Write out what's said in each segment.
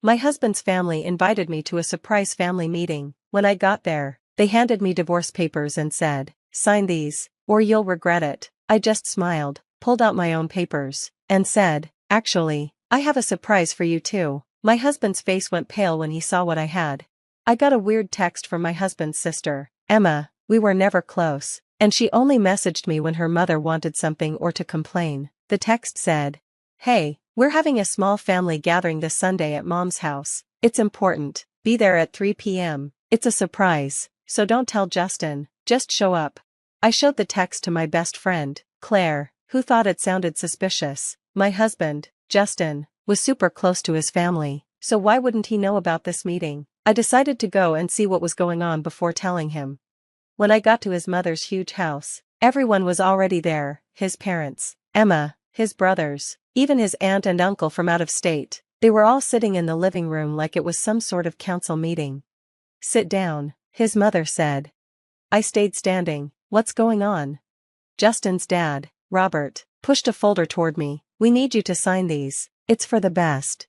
My husband's family invited me to a surprise family meeting. When I got there, they handed me divorce papers and said, "Sign these, or you'll regret it." I just smiled, pulled out my own papers, and said, "Actually, I have a surprise for you too." My husband's face went pale when he saw what I had. I got a weird text from my husband's sister, Emma. We were never close, and she only messaged me when her mother wanted something or to complain. The text said, "Hey, we're having a small family gathering this Sunday at Mom's house. It's important. Be there at 3 p.m. It's a surprise, so don't tell Justin, just show up." I showed the text to my best friend, Claire, who thought it sounded suspicious. My husband, Justin, was super close to his family, so why wouldn't he know about this meeting? I decided to go and see what was going on before telling him. When I got to his mother's huge house, everyone was already there: his parents, Emma, his brothers, even his aunt and uncle from out of state. They were all sitting in the living room like it was some sort of council meeting. "Sit down," his mother said. I stayed standing. "What's going on?" Justin's dad, Robert, pushed a folder toward me. "We need you to sign these. It's for the best."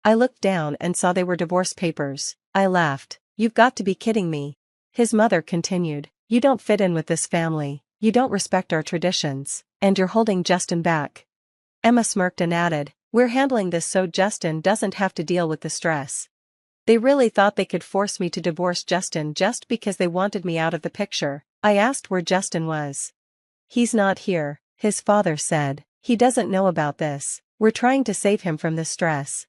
I looked down and saw they were divorce papers. I laughed. "You've got to be kidding me." His mother continued, "You don't fit in with this family, you don't respect our traditions, and you're holding Justin back." Emma smirked and added, "We're handling this so Justin doesn't have to deal with the stress." They really thought they could force me to divorce Justin just because they wanted me out of the picture. I asked where Justin was. "He's not here," his father said. "He doesn't know about this. We're trying to save him from the stress."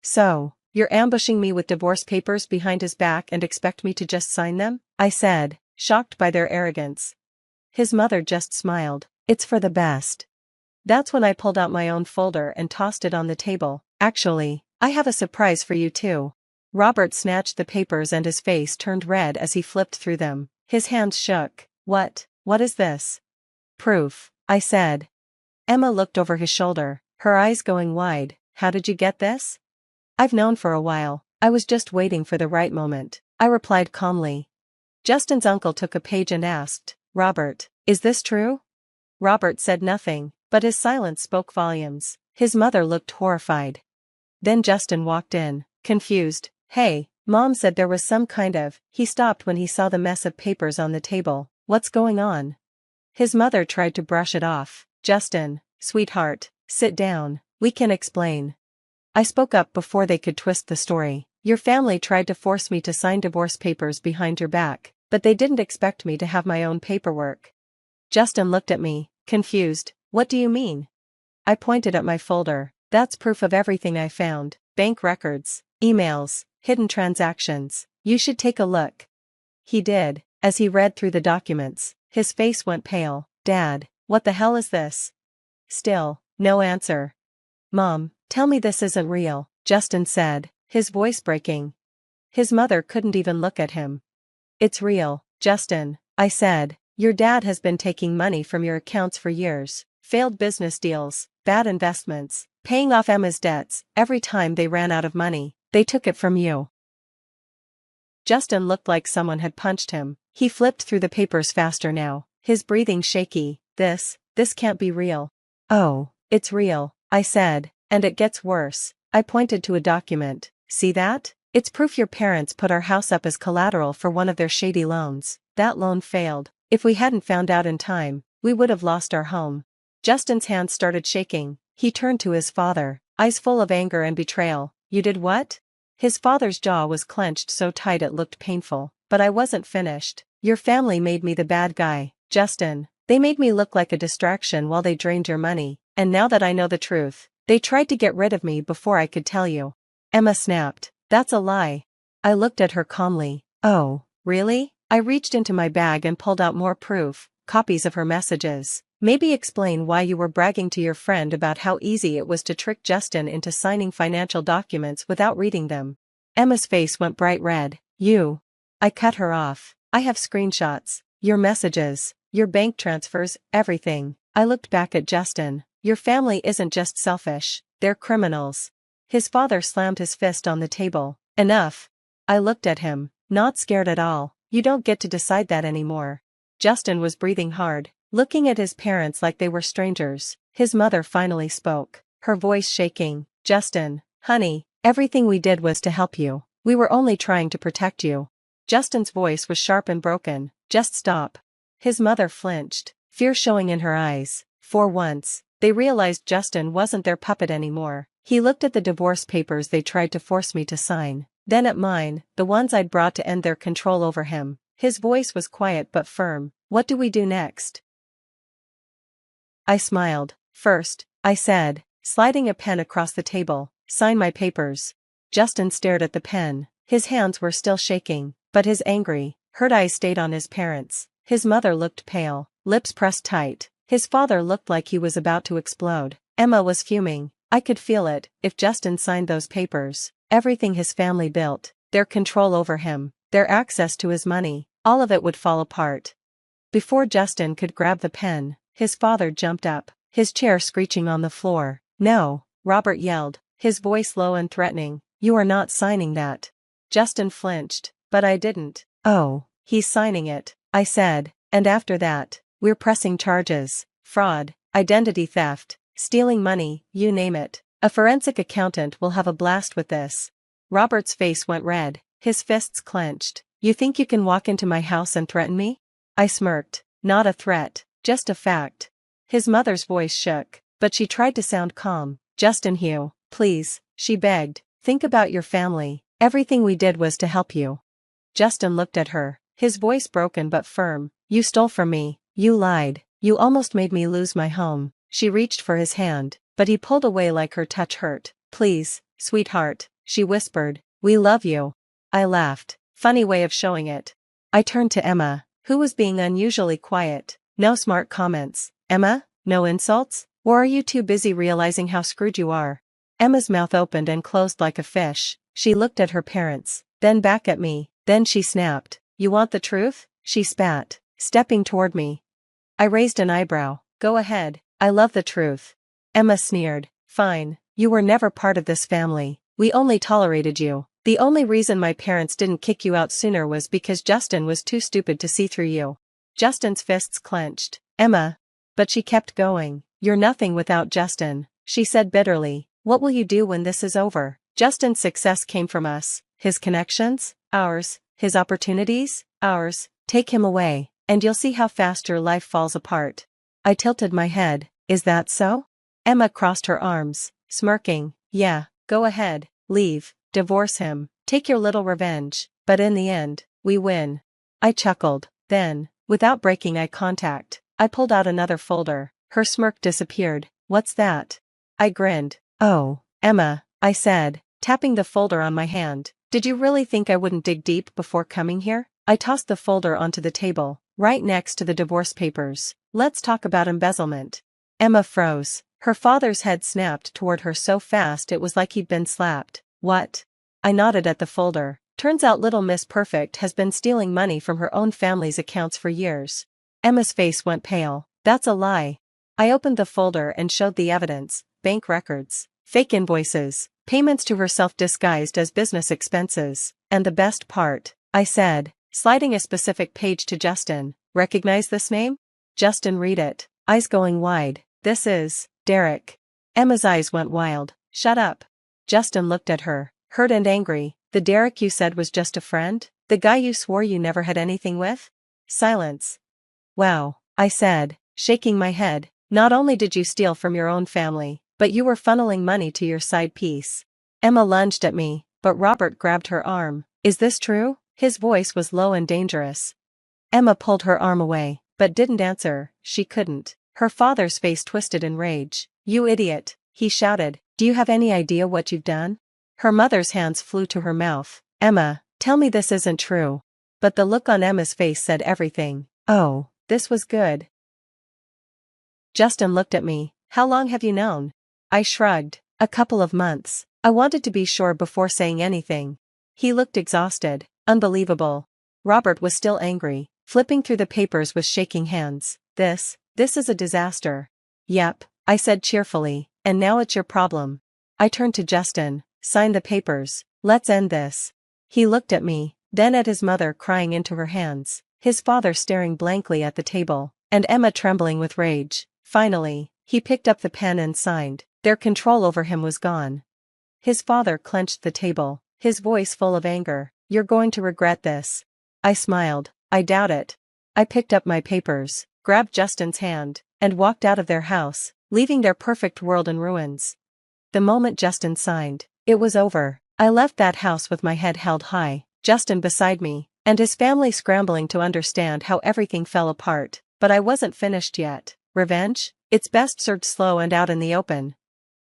"So, you're ambushing me with divorce papers behind his back and expect me to just sign them?" I said, shocked by their arrogance. His mother just smiled. "It's for the best." That's when I pulled out my own folder and tossed it on the table. "Actually, I have a surprise for you too." Robert snatched the papers and his face turned red as he flipped through them. His hands shook. What is this?" "Proof," I said. Emma looked over his shoulder, her eyes going wide. "How did you get this?" "I've known for a while. I was just waiting for the right moment," I replied calmly. Justin's uncle took a page and asked, "Robert, is this true?" Robert said nothing, but his silence spoke volumes. His mother looked horrified. Then Justin walked in, confused. "Hey, Mom said there was some kind of..." He stopped when he saw the mess of papers on the table. "What's going on?" His mother tried to brush it off. "Justin, sweetheart, sit down, we can explain." I spoke up before they could twist the story. "Your family tried to force me to sign divorce papers behind your back, but they didn't expect me to have my own paperwork." Justin looked at me, confused. "What do you mean?" I pointed at my folder. "That's proof of everything I found. Bank records, emails, hidden transactions. You should take a look." He did. As he read through the documents, his face went pale. "Dad, what the hell is this?" Still, no answer. "Mom, tell me this isn't real," Justin said, his voice breaking. His mother couldn't even look at him. "It's real, Justin," I said. "Your dad has been taking money from your accounts for years. Failed business deals, bad investments, paying off Emma's debts. Every time they ran out of money, they took it from you." Justin looked like someone had punched him. He flipped through the papers faster now, his breathing shaky. This can't be real." "Oh, it's real," I said, "and it gets worse." I pointed to a document. "See that? It's proof your parents put our house up as collateral for one of their shady loans. That loan failed. If we hadn't found out in time, we would have lost our home." Justin's hands started shaking. He turned to his father, eyes full of anger and betrayal. "You did what?" His father's jaw was clenched so tight it looked painful. "But I wasn't finished. Your family made me the bad guy, Justin. They made me look like a distraction while they drained your money, and now that I know the truth, they tried to get rid of me before I could tell you." Emma snapped. "That's a lie." I looked at her calmly. "Oh, really?" I reached into my bag and pulled out more proof, copies of her messages. "Maybe explain why you were bragging to your friend about how easy it was to trick Justin into signing financial documents without reading them." Emma's face went bright red. "You." I cut her off. "I have screenshots, your messages, your bank transfers, everything." I looked back at Justin. "Your family isn't just selfish, they're criminals." His father slammed his fist on the table. "Enough." I looked at him, not scared at all. "You don't get to decide that anymore." Justin was breathing hard, looking at his parents like they were strangers. His mother finally spoke, her voice shaking. "Justin, honey, Everything we did was to help you. We were only trying to protect you. Justin's voice was sharp and broken. Just stop. His mother flinched, fear showing in her eyes. For once, they realized Justin wasn't their puppet anymore. He looked at the divorce papers they tried to force me to sign, then at mine, the ones I'd brought to end their control over him. His voice was quiet but firm. What do we do next? I smiled. First, I said, sliding a pen across the table, sign my papers. Justin stared at the pen. His hands were still shaking, but his angry, hurt eyes stayed on his parents. His mother looked pale, lips pressed tight. His father looked like he was about to explode. Emma was fuming. I could feel it. If Justin signed those papers, everything his family built, their control over him, their access to his money, all of it would fall apart. Before Justin could grab the pen, his father jumped up, his chair screeching on the floor. No, Robert yelled, his voice low and threatening. You are not signing that. Justin flinched, but I didn't. Oh, he's signing it, I said, and after that, we're pressing charges, fraud, identity theft, stealing money, you name it. A forensic accountant will have a blast with this. Robert's face went red, his fists clenched. You think you can walk into my house and threaten me? I smirked. Not a threat, just a fact. His mother's voice shook, but she tried to sound calm. Justin Hugh, please, she begged, think about your family. Everything we did was to help you. Justin looked at her, his voice broken but firm. You stole from me, you lied, you almost made me lose my home. She reached for his hand, but he pulled away like her touch hurt. Please, sweetheart, she whispered, we love you. I laughed. Funny way of showing it. I turned to Emma, who was being unusually quiet. No smart comments. Emma, no insults? Or are you too busy realizing how screwed you are? Emma's mouth opened and closed like a fish. She looked at her parents, then back at me, then she snapped. You want the truth? She spat, stepping toward me. I raised an eyebrow. Go ahead, I love the truth. Emma sneered. Fine, you were never part of this family. We only tolerated you. The only reason my parents didn't kick you out sooner was because Justin was too stupid to see through you. Justin's fists clenched. Emma. But she kept going. You're nothing without Justin, she said bitterly. What will you do when this is over? Justin's success came from us. His connections? Ours. His opportunities? Ours. Take him away, and you'll see how fast your life falls apart. I tilted my head. Is that so? Emma crossed her arms, smirking. Yeah, go ahead, leave, divorce him, take your little revenge, but in the end, we win. I chuckled. Then, without breaking eye contact, I pulled out another folder. Her smirk disappeared. What's that? I grinned. Oh, Emma, I said, tapping the folder on my hand. Did you really think I wouldn't dig deep before coming here? I tossed the folder onto the table, right next to the divorce papers. Let's talk about embezzlement. Emma froze. Her father's head snapped toward her so fast it was like he'd been slapped. What? I nodded at the folder. Turns out little Miss Perfect has been stealing money from her own family's accounts for years. Emma's face went pale. That's a lie. I opened the folder and showed the evidence. Bank records, fake invoices, payments to herself disguised as business expenses. And the best part, I said, sliding a specific page to Justin. Recognize this name? Justin read it, eyes going wide. This is Derek. Emma's eyes went wild. Shut up. Justin looked at her, hurt and angry. The Derek you said was just a friend? The guy you swore you never had anything with? Silence. Wow, I said, shaking my head. Not only did you steal from your own family, but you were funneling money to your side piece. Emma lunged at me, but Robert grabbed her arm. Is this true? His voice was low and dangerous. Emma pulled her arm away, but didn't answer. She couldn't. Her father's face twisted in rage. You idiot, he shouted. Do you have any idea what you've done? Her mother's hands flew to her mouth. Emma, tell me this isn't true. But the look on Emma's face said everything. Oh, this was good. Justin looked at me. How long have you known? I shrugged. A couple of months. I wanted to be sure before saying anything. He looked exhausted. Unbelievable. Robert was still angry, flipping through the papers with shaking hands. This is a disaster. Yep, I said cheerfully, and now it's your problem. I turned to Justin. Sign the papers. Let's end this. He looked at me, then at his mother crying into her hands, his father staring blankly at the table, and Emma trembling with rage. Finally, he picked up the pen and signed. Their control over him was gone. His father clenched the table, his voice full of anger. "You're going to regret this." I smiled. "I doubt it." I picked up my papers, grabbed Justin's hand, and walked out of their house, leaving their perfect world in ruins. The moment Justin signed, it was over. I left that house with my head held high, Justin beside me, and his family scrambling to understand how everything fell apart. But I wasn't finished yet. Revenge? It's best served slow and out in the open.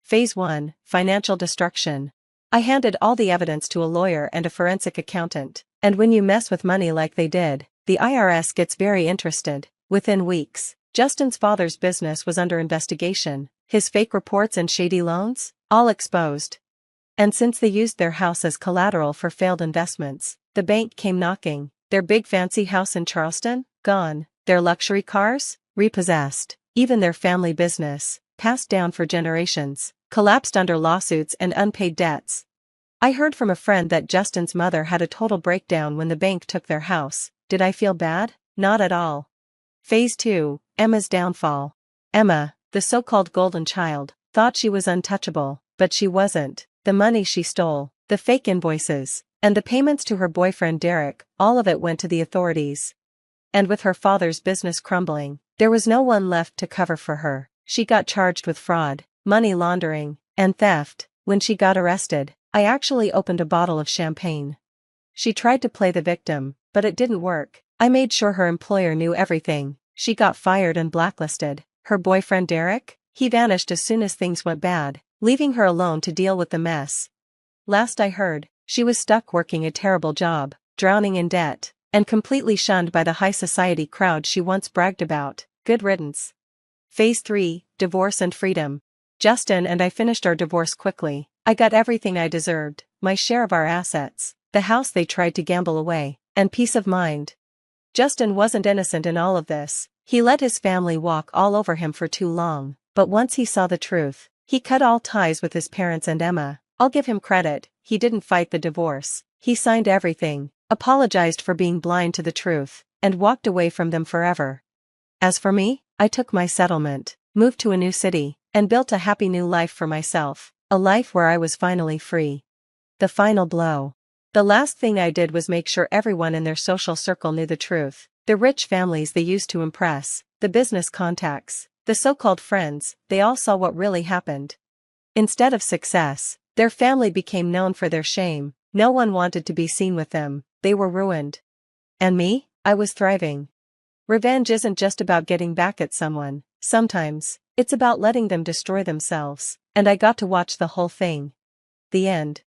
Phase 1, Financial Destruction. I handed all the evidence to a lawyer and a forensic accountant, and when you mess with money like they did, the IRS gets very interested. Within weeks, Justin's father's business was under investigation, his fake reports and shady loans, all exposed. And since they used their house as collateral for failed investments, the bank came knocking. Their big fancy house in Charleston? Gone. Their luxury cars? Repossessed. Even their family business, passed down for generations, collapsed under lawsuits and unpaid debts. I heard from a friend that Justin's mother had a total breakdown when the bank took their house. Did I feel bad? Not at all. Phase 2, Emma's downfall. Emma, the so-called golden child, thought she was untouchable, but she wasn't. The money she stole, the fake invoices, and the payments to her boyfriend Derek, all of it went to the authorities. And with her father's business crumbling, there was no one left to cover for her. She got charged with fraud, money laundering, and theft. When she got arrested, I actually opened a bottle of champagne. She tried to play the victim, but it didn't work. I made sure her employer knew everything. She got fired and blacklisted. Her boyfriend Derek? He vanished as soon as things went bad, leaving her alone to deal with the mess. Last I heard, she was stuck working a terrible job, drowning in debt, and completely shunned by the high society crowd she once bragged about. Good riddance. Phase 3, Divorce and Freedom. Justin and I finished our divorce quickly. I got everything I deserved, my share of our assets, the house they tried to gamble away, and peace of mind. Justin wasn't innocent in all of this. He let his family walk all over him for too long, but once he saw the truth, he cut all ties with his parents and Emma. I'll give him credit, he didn't fight the divorce. He signed everything, apologized for being blind to the truth, and walked away from them forever. As for me, I took my settlement, moved to a new city, and built a happy new life for myself, a life where I was finally free. The final blow. The last thing I did was make sure everyone in their social circle knew the truth. The rich families they used to impress, the business contacts, the so-called friends, they all saw what really happened. Instead of success, their family became known for their shame. No one wanted to be seen with them. They were ruined. And me? I was thriving. Revenge isn't just about getting back at someone. Sometimes, it's about letting them destroy themselves. And I got to watch the whole thing. The end.